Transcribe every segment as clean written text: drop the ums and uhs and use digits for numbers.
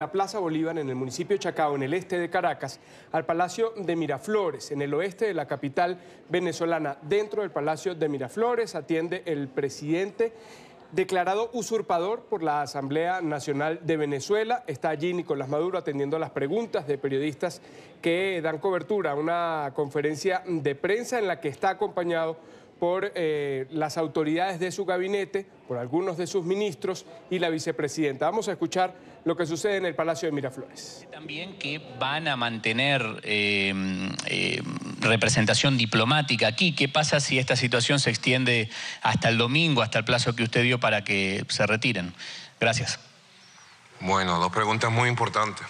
La Plaza Bolívar en el municipio de Chacao, en el este de Caracas, al Palacio de Miraflores, en el oeste de la capital venezolana. Dentro del Palacio de Miraflores atiende el presidente declarado usurpador por la Asamblea Nacional de Venezuela. Está allí Nicolás Maduro atendiendo las preguntas de periodistas que dan cobertura a una conferencia de prensa en la que está acompañado por las autoridades de su gabinete, por algunos de sus ministros y la vicepresidenta. Vamos a escuchar lo que sucede en el Palacio de Miraflores. También que van a mantener representación diplomática aquí. ¿Qué pasa si esta situación se extiende hasta el domingo, hasta el plazo que usted dio para que se retiren? Gracias. Bueno, dos preguntas muy importantes.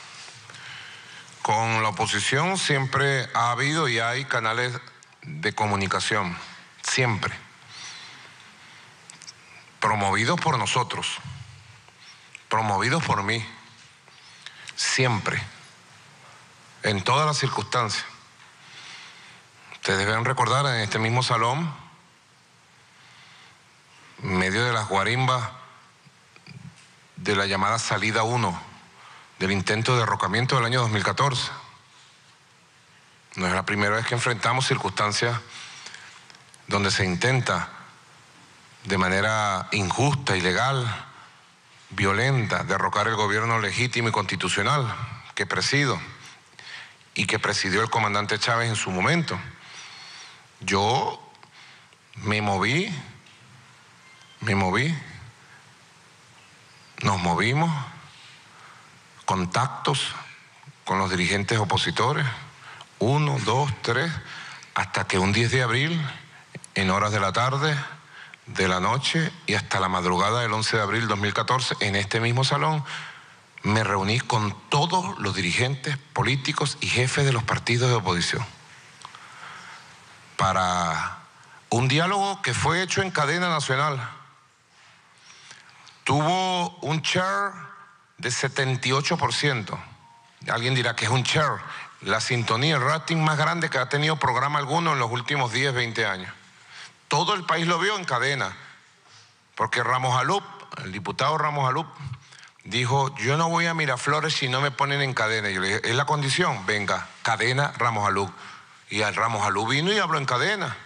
Con la oposición siempre ha habido y hay canales de comunicación. Siempre. Promovidos por nosotros. Promovidos por mí. Siempre. En todas las circunstancias. Ustedes deben recordar en este mismo salón, en medio de las guarimbas de la llamada salida 1 del intento de derrocamiento del año 2014. No es la primera vez que enfrentamos circunstancias donde se intenta de manera injusta, ilegal, violenta, derrocar el gobierno legítimo y constitucional que presido y que presidió el comandante Chávez en su momento. Yo me moví, nos movimos, contactos con los dirigentes opositores, 1, 2, 3, hasta que un 10 de abril, en horas de la tarde, de la noche y hasta la madrugada del 11 de abril de 2014, en este mismo salón, me reuní con todos los dirigentes políticos y jefes de los partidos de oposición para un diálogo que fue hecho en cadena nacional. Tuvo un share de 78%. Alguien dirá que es un share, la sintonía, el rating más grande que ha tenido programa alguno en los últimos 10, 20 años. Todo el país lo vio en cadena, porque Ramos Alup, el diputado Ramos Alup, dijo, yo no voy a Miraflores si no me ponen en cadena. Y yo le dije, es la condición, venga, cadena Ramos Alup. Y al Ramos Alup vino y habló en cadena.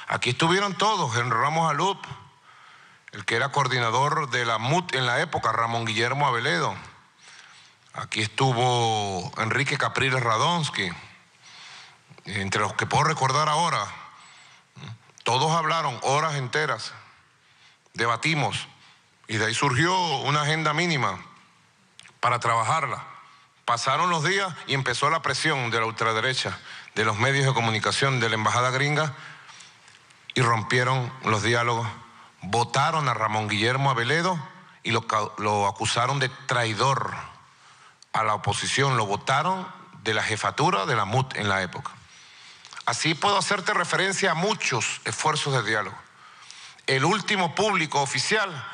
Aquí estuvieron todos, en Ramos Alup, el que era coordinador de la MUT en la época, Ramón Guillermo Aveledo. Aquí estuvo Enrique Capriles Radonsky, entre los que puedo recordar ahora. Todos hablaron horas enteras, debatimos y de ahí surgió una agenda mínima para trabajarla. Pasaron los días y empezó la presión de la ultraderecha, de los medios de comunicación, de la embajada gringa y rompieron los diálogos. Votaron a Ramón Guillermo Aveledo y lo acusaron de traidor a la oposición. Lo votaron de la jefatura de la MUT en la época. Así puedo hacerte referencia a muchos esfuerzos de diálogo. El último público oficial,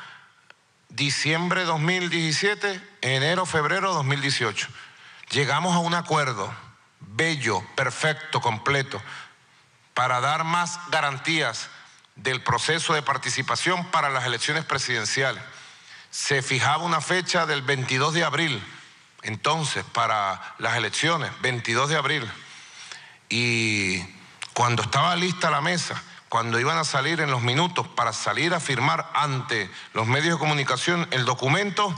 diciembre 2017, enero, febrero 2018. Llegamos a un acuerdo bello, perfecto, completo, para dar más garantías del proceso de participación para las elecciones presidenciales. Se fijaba una fecha del 22 de abril, entonces, para las elecciones, 22 de abril. Y cuando estaba lista la mesa, cuando iban a salir en los minutos para salir a firmar ante los medios de comunicación el documento,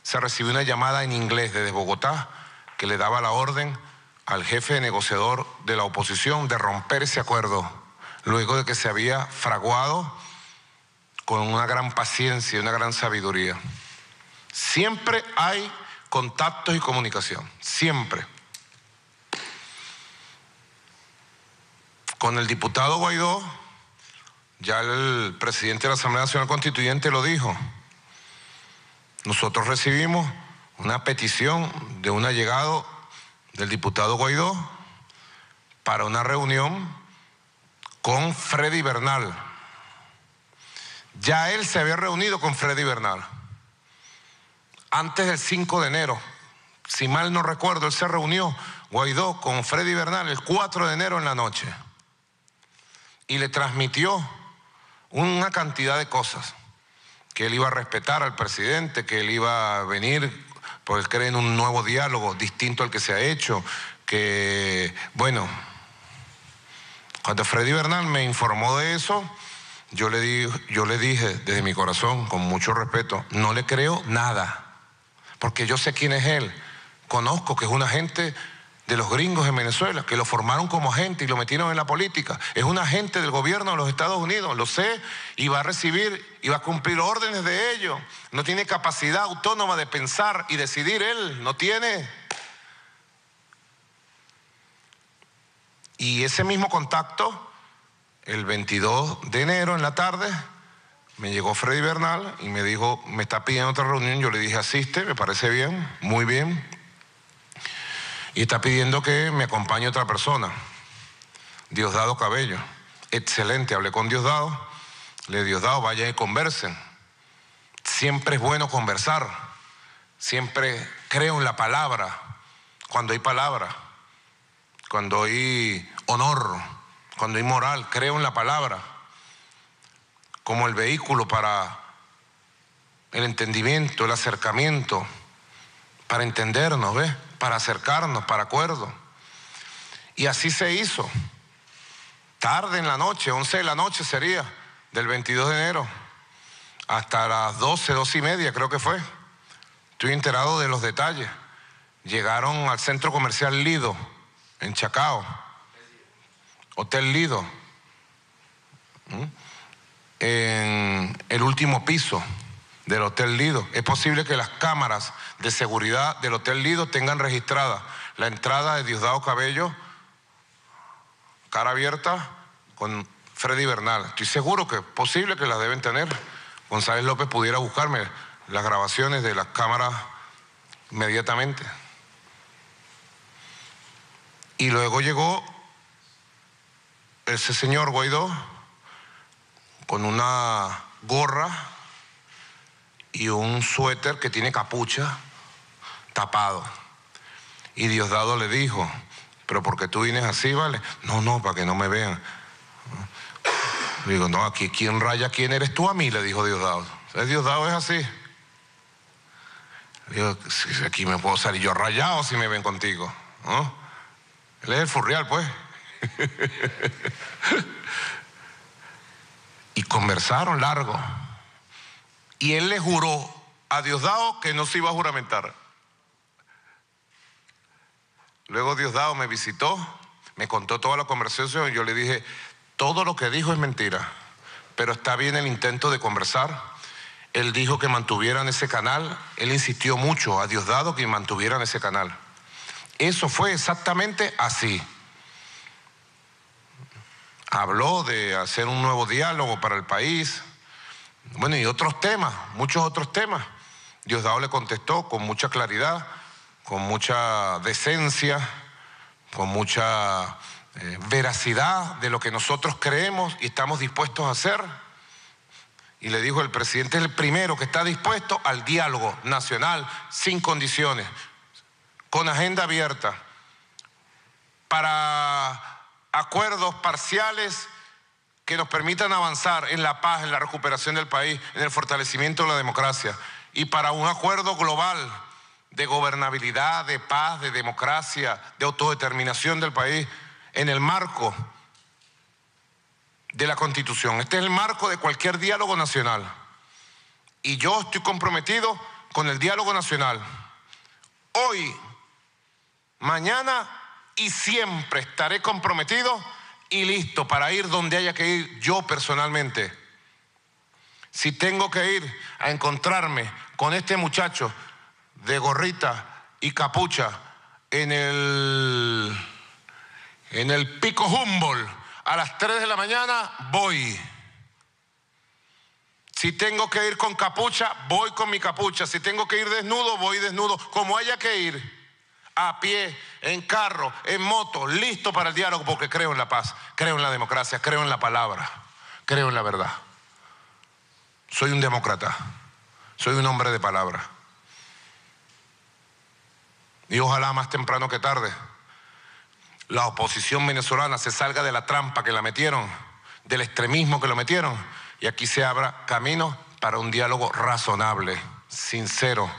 se recibió una llamada en inglés desde Bogotá que le daba la orden al jefe negociador de la oposición de romper ese acuerdo, luego de que se había fraguado con una gran paciencia y una gran sabiduría. Siempre hay contactos y comunicación, siempre. Con el diputado Guaidó, ya el presidente de la Asamblea Nacional Constituyente lo dijo, nosotros recibimos una petición de un allegado del diputado Guaidó para una reunión con Freddy Bernal. Ya él se había reunido con Freddy Bernal antes del 5 de enero. Si mal no recuerdo, él se reunió, Guaidó, con Freddy Bernal el 4 de enero en la noche y le transmitió una cantidad de cosas, que él iba a respetar al presidente, que él iba a venir porque él cree en un nuevo diálogo distinto al que se ha hecho, que, bueno, cuando Freddy Bernal me informó de eso, yo le dije desde mi corazón, con mucho respeto, no le creo nada, porque yo sé quién es él, conozco que es un agente de los gringos en Venezuela, que lo formaron como agente y lo metieron en la política. Es un agente del gobierno de los Estados Unidos, lo sé, y va a recibir y va a cumplir órdenes de ellos. No tiene capacidad autónoma de pensar y decidir él, no tiene. Y ese mismo contacto, el 22 de enero en la tarde, me llegó Freddy Bernal y me dijo, me está pidiendo otra reunión. Yo le dije, asiste, me parece bien, muy bien. Y está pidiendo que me acompañe otra persona, Diosdado Cabello. Excelente, hablé con Diosdado, le dije, Diosdado, vayan y conversen. Siempre es bueno conversar, siempre creo en la palabra, cuando hay palabra, cuando hay honor, cuando hay moral, creo en la palabra, como el vehículo para el entendimiento, el acercamiento, para entendernos, ¿ves? Para acercarnos, para acuerdo. Y así se hizo. Tarde en la noche, 11 de la noche sería, del 22 de enero, hasta las 12, 12 y media creo que fue. Estoy enterado de los detalles. Llegaron al centro comercial Lido, en Chacao, Hotel Lido, en el último piso del Hotel Lido. Es posible que las cámaras de seguridad del Hotel Lido tengan registrada la entrada de Diosdado Cabello, cara abierta, con Freddy Bernal. Estoy seguro que es posible que las deben tener. González López pudiera buscarme las grabaciones de las cámaras inmediatamente. Y luego llegó ese señor Guaidó con una gorra y un suéter que tiene capucha, tapado. Y Diosdado le dijo, ¿pero por qué tú vienes así, vale? No, para que no me vean. Le digo, no, aquí ¿quién raya quién eres tú a mí? Le dijo Diosdado. Diosdado es así. Le digo, si aquí me puedo salir yo rayado si me ven contigo, ¿no? Él es el Furrial, pues. Y conversaron largo. Y él le juró a Diosdado que no se iba a juramentar. Luego Diosdado me visitó, me contó toda la conversación y yo le dije, todo lo que dijo es mentira, pero está bien el intento de conversar. Él dijo que mantuvieran ese canal, él insistió mucho a Diosdado que mantuvieran ese canal. Eso fue exactamente así. Habló de hacer un nuevo diálogo para el país. Bueno, y otros temas, muchos otros temas. Diosdado le contestó con mucha claridad, con mucha decencia, con mucha veracidad de lo que nosotros creemos y estamos dispuestos a hacer. Y le dijo, el presidente es el primero que está dispuesto al diálogo nacional sin condiciones, con agenda abierta, para acuerdos parciales que nos permitan avanzar en la paz, en la recuperación del país, en el fortalecimiento de la democracia, y para un acuerdo global de gobernabilidad, de paz, de democracia, de autodeterminación del país, en el marco de la Constitución. Este es el marco de cualquier diálogo nacional. Y yo estoy comprometido con el diálogo nacional. Hoy, mañana y siempre estaré comprometido y listo para ir donde haya que ir yo personalmente. Si tengo que ir a encontrarme con este muchacho de gorrita y capucha en el Pico Humboldt a las 3 de la mañana, voy. Si tengo que ir con capucha, voy con mi capucha. Si tengo que ir desnudo, voy desnudo. Como haya que ir, a pie, en carro, en moto, listo para el diálogo, porque creo en la paz, creo en la democracia, creo en la palabra, creo en la verdad. Soy un demócrata, soy un hombre de palabra. Y ojalá más temprano que tarde la oposición venezolana se salga de la trampa que la metieron, del extremismo que lo metieron, y aquí se abra camino para un diálogo razonable, sincero,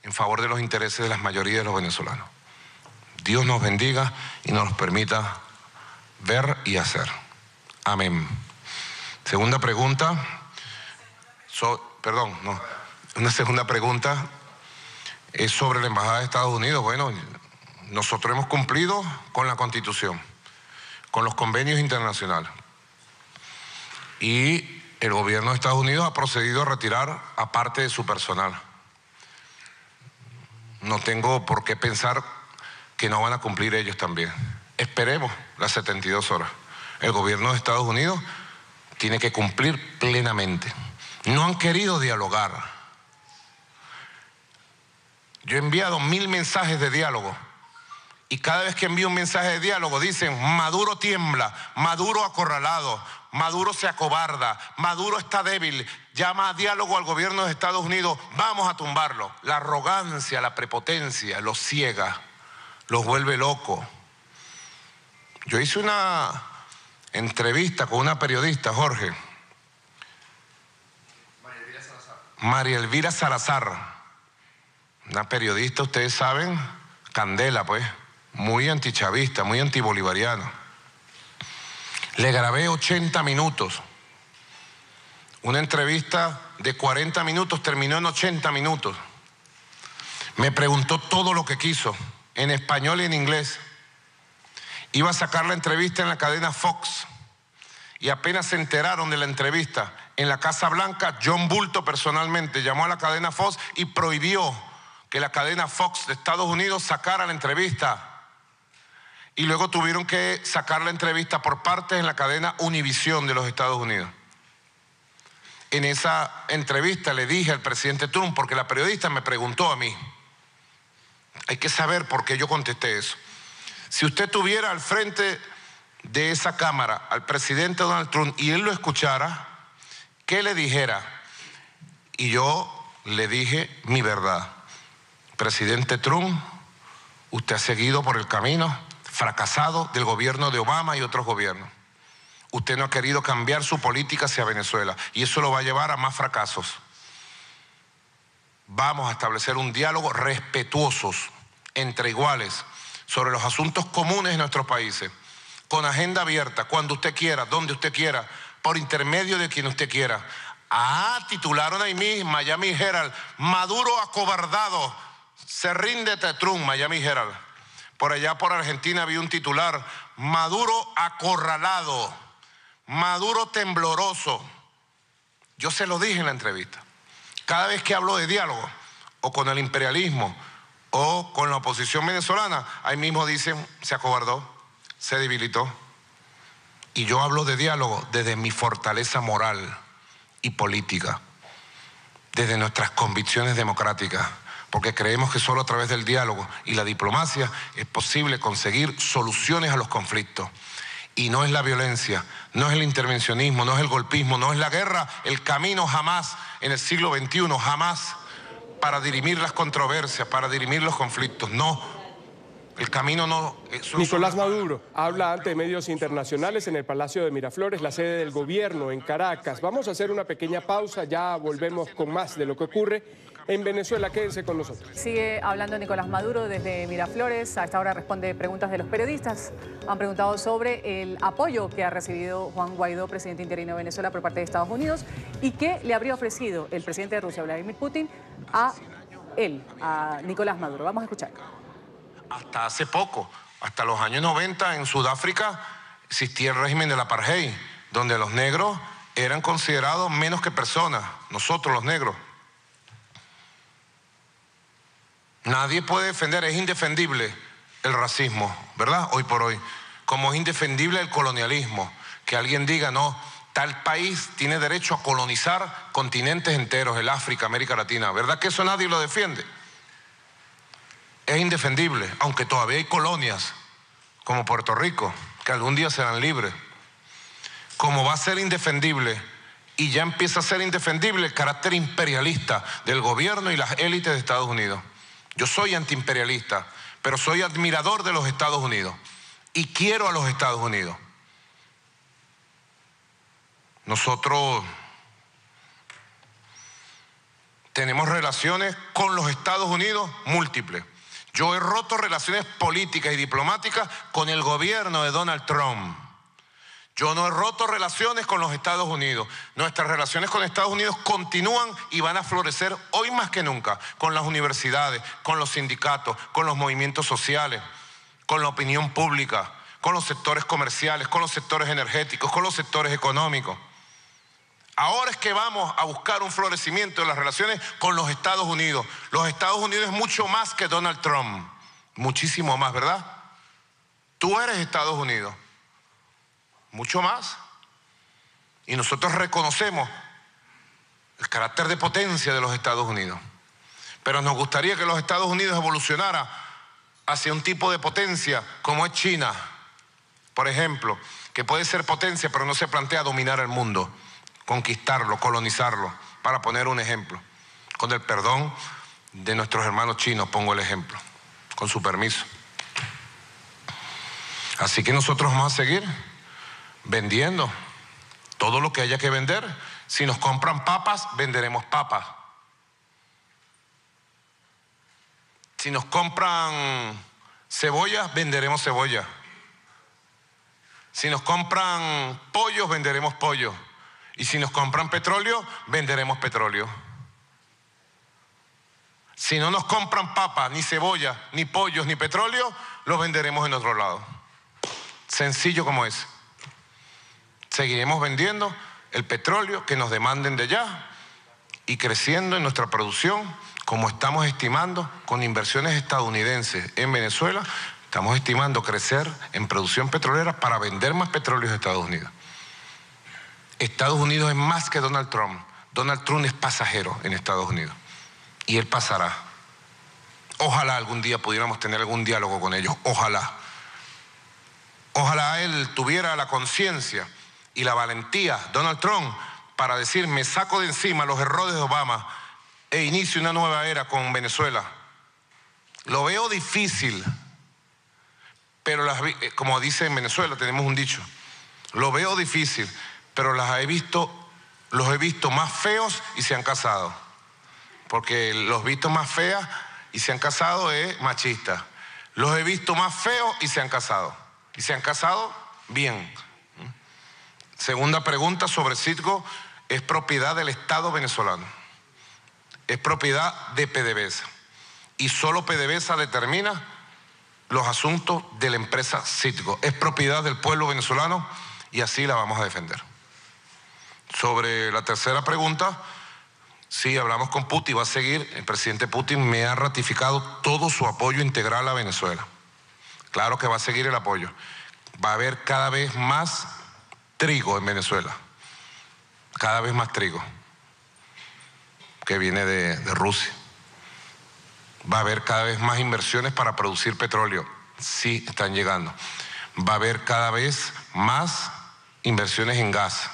en favor de los intereses de la mayoría de los venezolanos. Dios nos bendiga y nos permita ver y hacer. Amén. Segunda pregunta. Una segunda pregunta es sobre la Embajada de Estados Unidos. Bueno, nosotros hemos cumplido con la Constitución, con los convenios internacionales. Y el gobierno de Estados Unidos ha procedido a retirar a parte de su personal. No tengo por qué pensar que no van a cumplir ellos también. Esperemos las 72 horas. El gobierno de Estados Unidos tiene que cumplir plenamente. No han querido dialogar. Yo he enviado 1000 mensajes de diálogo y cada vez que envío un mensaje de diálogo dicen: Maduro tiembla, Maduro acorralado, Maduro se acobarda, Maduro está débil, llama a diálogo al gobierno de Estados Unidos, vamos a tumbarlo. La arrogancia, la prepotencia los ciega, los vuelve locos. Yo hice una entrevista con una periodista, Jorge, María Elvira Salazar, una periodista, ustedes saben, candela pues, muy antichavista, muy antibolivariana. Le grabé 80 minutos. Una entrevista de 40 minutos terminó en 80 minutos. Me preguntó todo lo que quiso, en español y en inglés. Iba a sacar la entrevista en la cadena Fox y apenas se enteraron de la entrevista en la Casa Blanca, John Bolton personalmente llamó a la cadena Fox y prohibió que la cadena Fox de Estados Unidos sacara la entrevista. Y luego tuvieron que sacar la entrevista por partes en la cadena Univision de los Estados Unidos. En esa entrevista le dije al presidente Trump, porque la periodista me preguntó a mí, hay que saber por qué yo contesté eso. Si usted tuviera al frente de esa cámara al presidente Donald Trump y él lo escuchara, ¿qué le dijera? Y yo le dije mi verdad. Presidente Trump, usted ha seguido por el camino fracasado del gobierno de Obama y otros gobiernos. Usted no ha querido cambiar su política hacia Venezuela y eso lo va a llevar a más fracasos. Vamos a establecer un diálogo respetuosos, entre iguales, sobre los asuntos comunes de nuestros países, con agenda abierta, cuando usted quiera, donde usted quiera, por intermedio de quien usted quiera. Titularon ahí mismo, Miami Herald, Maduro acobardado, se rinde Trump, Miami Herald. Por allá por Argentina había un titular, Maduro acorralado, Maduro tembloroso. Yo se lo dije en la entrevista. Cada vez que hablo de diálogo, o con el imperialismo, o con la oposición venezolana, ahí mismo dicen, se acobardó, se debilitó. Y yo hablo de diálogo desde mi fortaleza moral y política, desde nuestras convicciones democráticas, porque creemos que solo a través del diálogo y la diplomacia es posible conseguir soluciones a los conflictos. Y no es la violencia, no es el intervencionismo, no es el golpismo, no es la guerra, el camino jamás en el siglo XXI, jamás para dirimir las controversias, para dirimir los conflictos, no. El camino no... Nicolás Maduro habla ante medios internacionales en el Palacio de Miraflores, la sede del gobierno en Caracas. Vamos a hacer una pequeña pausa, ya volvemos con más de lo que ocurre en Venezuela. Quédense con nosotros. Sigue hablando Nicolás Maduro desde Miraflores. A esta hora responde preguntas de los periodistas. Han preguntado sobre el apoyo que ha recibido Juan Guaidó, presidente interino de Venezuela, por parte de Estados Unidos, y qué le habría ofrecido el presidente de Rusia, Vladimir Putin, a él, a Nicolás Maduro. Vamos a escuchar. Hasta hace poco, hasta los años 90, en Sudáfrica existía el régimen del apartheid, donde los negros eran considerados menos que personas, nosotros los negros. Nadie puede defender, es indefendible el racismo, ¿verdad? Hoy por hoy. Como es indefendible el colonialismo, que alguien diga, no, tal país tiene derecho a colonizar continentes enteros, el África, América Latina, ¿verdad que eso nadie lo defiende? Es indefendible, aunque todavía hay colonias, como Puerto Rico, que algún día serán libres. Como va a ser indefendible, y ya empieza a ser indefendible el carácter imperialista del gobierno y las élites de Estados Unidos. Yo soy antiimperialista, pero soy admirador de los Estados Unidos y quiero a los Estados Unidos. Nosotros Tenemos relaciones con los Estados Unidos múltiples. Yo he roto relaciones políticas y diplomáticas con el gobierno de Donald Trump. Yo no he roto relaciones con los Estados Unidos. Nuestras relaciones con Estados Unidos continúan y van a florecer hoy más que nunca, con las universidades, con los sindicatos, con los movimientos sociales, con la opinión pública, con los sectores comerciales, con los sectores energéticos, con los sectores económicos. Ahora es que vamos a buscar un florecimiento de las relaciones con los Estados Unidos. Los Estados Unidos es mucho más que Donald Trump. Muchísimo más, ¿verdad? Tú eres Estados Unidos. Mucho más. Y nosotros reconocemos el carácter de potencia de los Estados Unidos. Pero nos gustaría que los Estados Unidos evolucionara hacia un tipo de potencia como es China, por ejemplo, que puede ser potencia pero no se plantea dominar el mundo, conquistarlo, colonizarlo, para poner un ejemplo. Con el perdón de nuestros hermanos chinos pongo el ejemplo, con su permiso. Así que nosotros vamos a seguir vendiendo todo lo que haya que vender. Si nos compran papas, venderemos papas. Si nos compran cebolla, venderemos cebolla. Si nos compran pollos, venderemos pollo. Y si nos compran petróleo, venderemos petróleo. Si no nos compran papa, ni cebolla, ni pollos, ni petróleo, los venderemos en otro lado. Sencillo como es. Seguiremos vendiendo el petróleo que nos demanden de allá y creciendo en nuestra producción, como estamos estimando con inversiones estadounidenses en Venezuela. Estamos estimando crecer en producción petrolera para vender más petróleo a Estados Unidos. Estados Unidos es más que Donald Trump. Donald Trump es pasajero en Estados Unidos y él pasará. Ojalá algún día pudiéramos tener algún diálogo con ellos, ojalá. Ojalá él tuviera la conciencia y la valentía, Donald Trump, para decir: me saco de encima los errores de Obama e inicio una nueva era con Venezuela. Lo veo difícil, pero como dice en Venezuela, tenemos un dicho: lo veo difícil, pero los he visto más feos y se han casado. Porque los vistos más feas y se han casado es machista. Los he visto más feos y se han casado. Y se han casado bien. Segunda pregunta sobre Citgo: es propiedad del Estado venezolano. Es propiedad de PDVSA. Y solo PDVSA determina los asuntos de la empresa Citgo. Es propiedad del pueblo venezolano y así la vamos a defender. Sobre la tercera pregunta, sí, hablamos con Putin, va a seguir. El presidente Putin me ha ratificado todo su apoyo integral a Venezuela. Claro que va a seguir el apoyo. Va a haber cada vez más trigo en Venezuela. Cada vez más trigo que viene de Rusia. Va a haber cada vez más inversiones para producir petróleo. Sí, están llegando. Va a haber cada vez más inversiones en gas.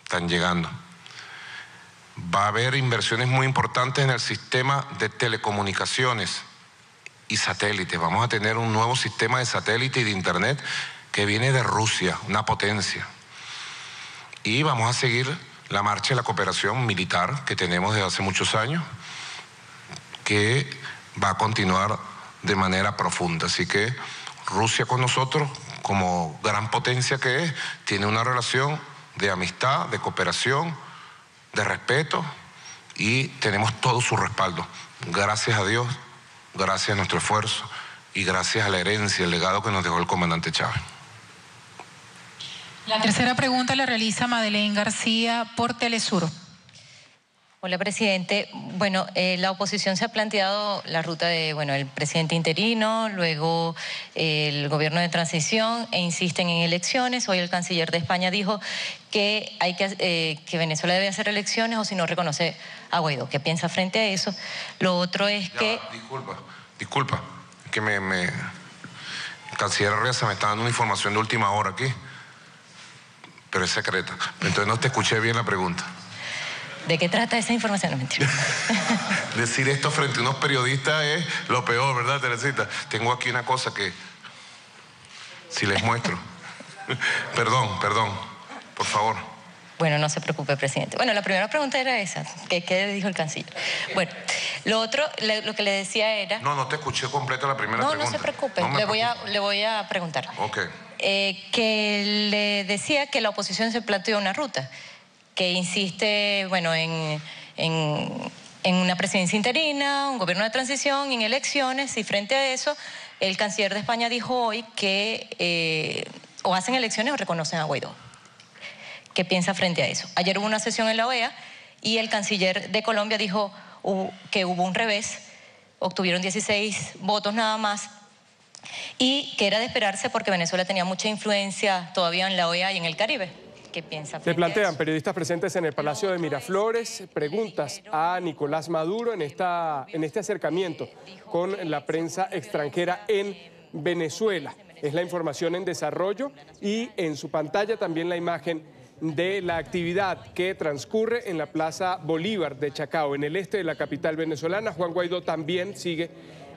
Están llegando. Va a haber inversiones muy importantes en el sistema de telecomunicaciones y satélites. Vamos a tener un nuevo sistema de satélite y de internet que viene de Rusia, una potencia. Y vamos a seguir la marcha de la cooperación militar que tenemos desde hace muchos años, que va a continuar de manera profunda. Así que Rusia con nosotros, como gran potencia que es, tiene una relación de amistad, de cooperación, de respeto, y tenemos todo su respaldo. Gracias a Dios, gracias a nuestro esfuerzo y gracias a la herencia, el legado que nos dejó el comandante Chávez. La tercera pregunta la realiza Madeleine García por Telesur. Hola, presidente. Bueno, la oposición se ha planteado la ruta de, el presidente interino, luego el gobierno de transición, e insisten en elecciones. Hoy el canciller de España dijo que que Venezuela debe hacer elecciones o si no reconoce a Guaidó. ¿Qué piensa frente a eso? Lo otro es que... Disculpa, que el canciller Reza me está dando una información de última hora aquí, pero es secreta. Entonces no te escuché bien la pregunta. ¿De qué trata esa información? No, mentira. Decir esto frente a unos periodistas es lo peor, ¿verdad, Teresita? Tengo aquí una cosa que, si les muestro. Perdón, por favor. Bueno, no se preocupe, presidente. Bueno, la primera pregunta era esa, ¿qué dijo el canciller? Bueno, lo otro, lo que le decía era... No te escuché completa la primera pregunta. No se preocupe, le voy a preguntar. Ok. Que le decía que la oposición se planteó una ruta, que insiste, bueno, en una presidencia interina, un gobierno de transición, en elecciones, y frente a eso, el canciller de España dijo hoy que o hacen elecciones o reconocen a Guaidó. ¿Qué piensa frente a eso? Ayer hubo una sesión en la OEA y el canciller de Colombia dijo que hubo un revés, obtuvieron 16 votos nada más, y que era de esperarse porque Venezuela tenía mucha influencia todavía en la OEA y en el Caribe. ¿Qué piensa? Le plantean periodistas presentes en el Palacio de Miraflores preguntas a Nicolás Maduro en este acercamiento con la prensa extranjera en Venezuela. Es la información en desarrollo y en su pantalla también la imagen de la actividad que transcurre en la Plaza Bolívar de Chacao, en el este de la capital venezolana. Juan Guaidó también sigue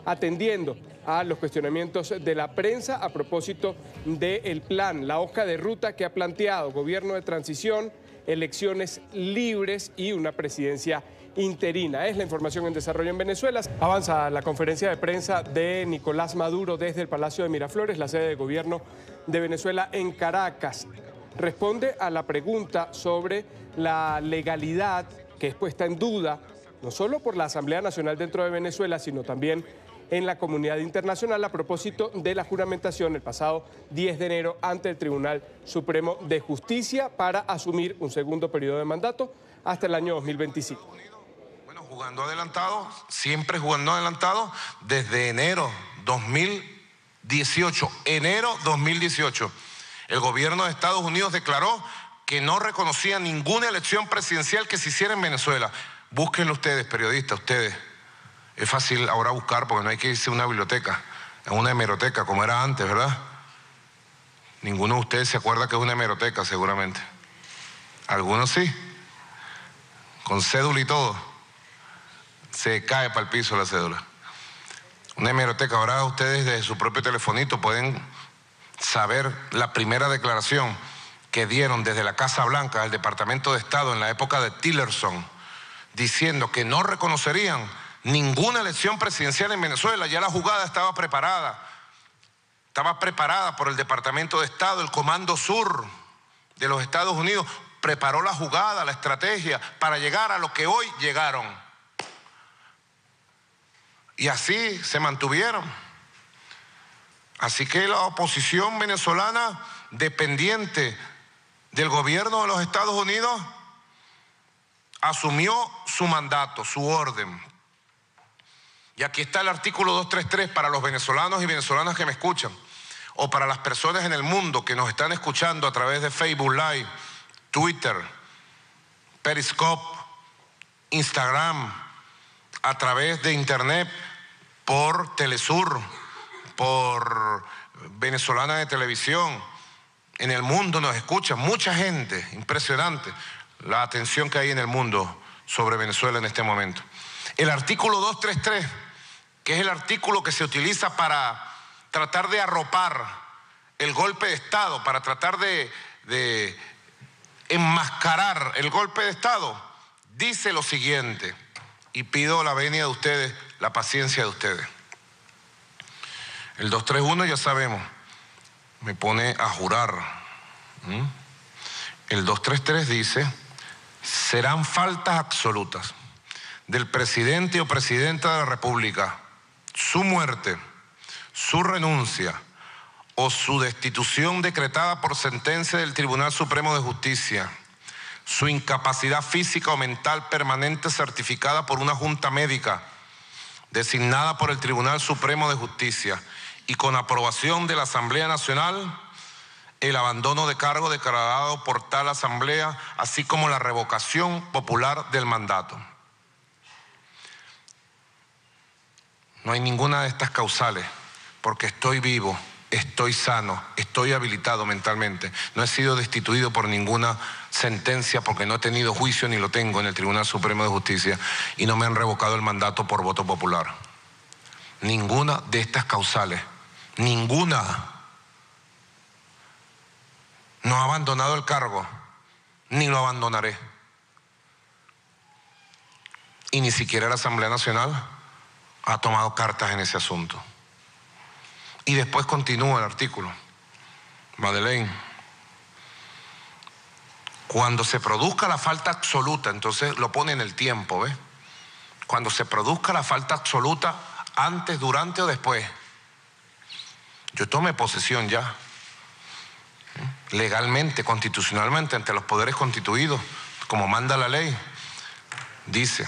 atendiendo a los cuestionamientos de la prensa a propósito del plan, la hoja de ruta que ha planteado gobierno de transición, elecciones libres y una presidencia interina. Es la información en desarrollo en Venezuela. Avanza la conferencia de prensa de Nicolás Maduro desde el Palacio de Miraflores, la sede de gobierno de Venezuela en Caracas. Responde a la pregunta sobre la legalidad que es puesta en duda, no solo por la Asamblea Nacional dentro de Venezuela, sino también en la comunidad internacional a propósito de la juramentación el pasado 10 de enero ante el Tribunal Supremo de Justicia para asumir un segundo periodo de mandato hasta el año 2025. Bueno, jugando adelantado, siempre jugando adelantado desde enero 2018. Enero 2018. El gobierno de Estados Unidos declaró que no reconocía ninguna elección presidencial que se hiciera en Venezuela. Búsquenlo ustedes, periodistas, ustedes. Es fácil ahora buscar porque no hay que irse a una biblioteca, a una hemeroteca como era antes, ¿verdad? Ninguno de ustedes se acuerda que es una hemeroteca, seguramente. Algunos sí, con cédula y todo. Se cae para el piso la cédula. Una hemeroteca, ahora ustedes desde su propio telefonito pueden saber la primera declaración que dieron desde la Casa Blanca al Departamento de Estado en la época de Tillerson, diciendo que no reconocerían ninguna elección presidencial en Venezuela. Ya la jugada estaba preparada por el Departamento de Estado, el Comando Sur de los Estados Unidos preparó la jugada, la estrategia para llegar a lo que hoy llegaron. Y así se mantuvieron. Así que la oposición venezolana, dependiente del gobierno de los Estados Unidos, asumió su mandato, su orden. Y aquí está el artículo 233 para los venezolanos y venezolanas que me escuchan, o para las personas en el mundo que nos están escuchando a través de Facebook Live, Twitter, Periscope, Instagram, a través de Internet, por Telesur, por Venezolana de Televisión. En el mundo nos escucha mucha gente, impresionante la atención que hay en el mundo sobre Venezuela en este momento. El artículo 233, que es el artículo que se utiliza para tratar de arropar el golpe de Estado, para tratar de enmascarar el golpe de Estado, dice lo siguiente, y pido la venia de ustedes, la paciencia de ustedes. El 231 ya sabemos, me pone a jurar. El 233 dice, serán faltas absolutas del presidente o presidenta de la República su muerte, su renuncia o su destitución decretada por sentencia del Tribunal Supremo de Justicia, su incapacidad física o mental permanente certificada por una junta médica designada por el Tribunal Supremo de Justicia y con aprobación de la Asamblea Nacional, el abandono de cargo declarado por tal Asamblea, así como la revocación popular del mandato. No hay ninguna de estas causales, porque estoy vivo, estoy sano, estoy habilitado mentalmente. No he sido destituido por ninguna sentencia porque no he tenido juicio ni lo tengo en el Tribunal Supremo de Justicia y no me han revocado el mandato por voto popular. Ninguna de estas causales, ninguna. No ha abandonado el cargo, ni lo abandonaré. Y ni siquiera la Asamblea Nacional ha tomado cartas en ese asunto. Y después continúa el artículo. Madeleine, cuando se produzca la falta absoluta, entonces lo pone en el tiempo, ¿ves? Cuando se produzca la falta absoluta, antes, durante o después. Yo tomé posesión ya, legalmente, constitucionalmente, ante los poderes constituidos, como manda la ley. Dice,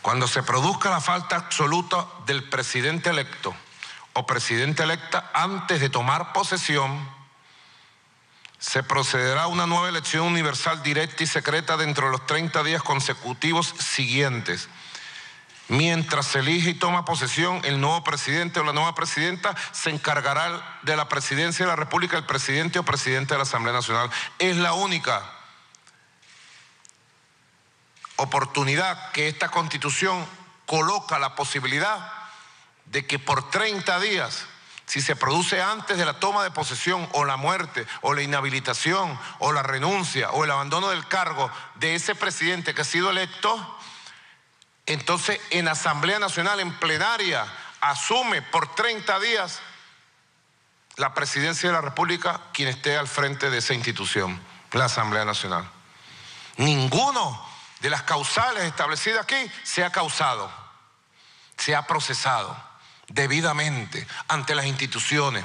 cuando se produzca la falta absoluta del presidente electo o presidenta electa antes de tomar posesión, se procederá a una nueva elección universal directa y secreta dentro de los 30 días consecutivos siguientes. Mientras se elige y toma posesión, el nuevo presidente o la nueva presidenta se encargará de la presidencia de la República el presidente o presidente de la Asamblea Nacional. Es la única oportunidad que esta Constitución coloca la posibilidad de que por 30 días, si se produce antes de la toma de posesión o la muerte o la inhabilitación o la renuncia o el abandono del cargo de ese presidente que ha sido electo, entonces en Asamblea Nacional, en plenaria, asume por 30 días la presidencia de la República quien esté al frente de esa institución, la Asamblea Nacional. Ninguno de las causales establecidas aquí se ha causado, se ha procesado debidamente ante las instituciones,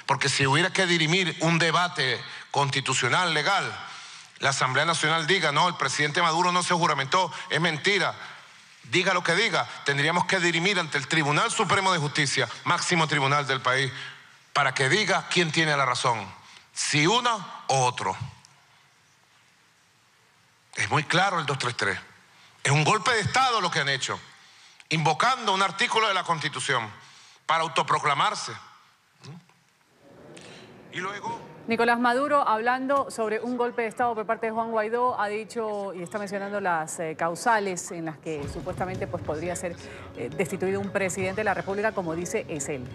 porque si hubiera que dirimir un debate constitucional, legal, la Asamblea Nacional diga, no, el presidente Maduro no se juramentó, es mentira, diga lo que diga, tendríamos que dirimir ante el Tribunal Supremo de Justicia, máximo tribunal del país, para que diga quién tiene la razón, si uno o otro. Es muy claro el 233. Es un golpe de Estado lo que han hecho, invocando un artículo de la Constitución para autoproclamarse. Y luego... Nicolás Maduro, hablando sobre un golpe de Estado por parte de Juan Guaidó, ha dicho y está mencionando las causales en las que supuestamente podría ser destituido un presidente de la República, como dice, es él.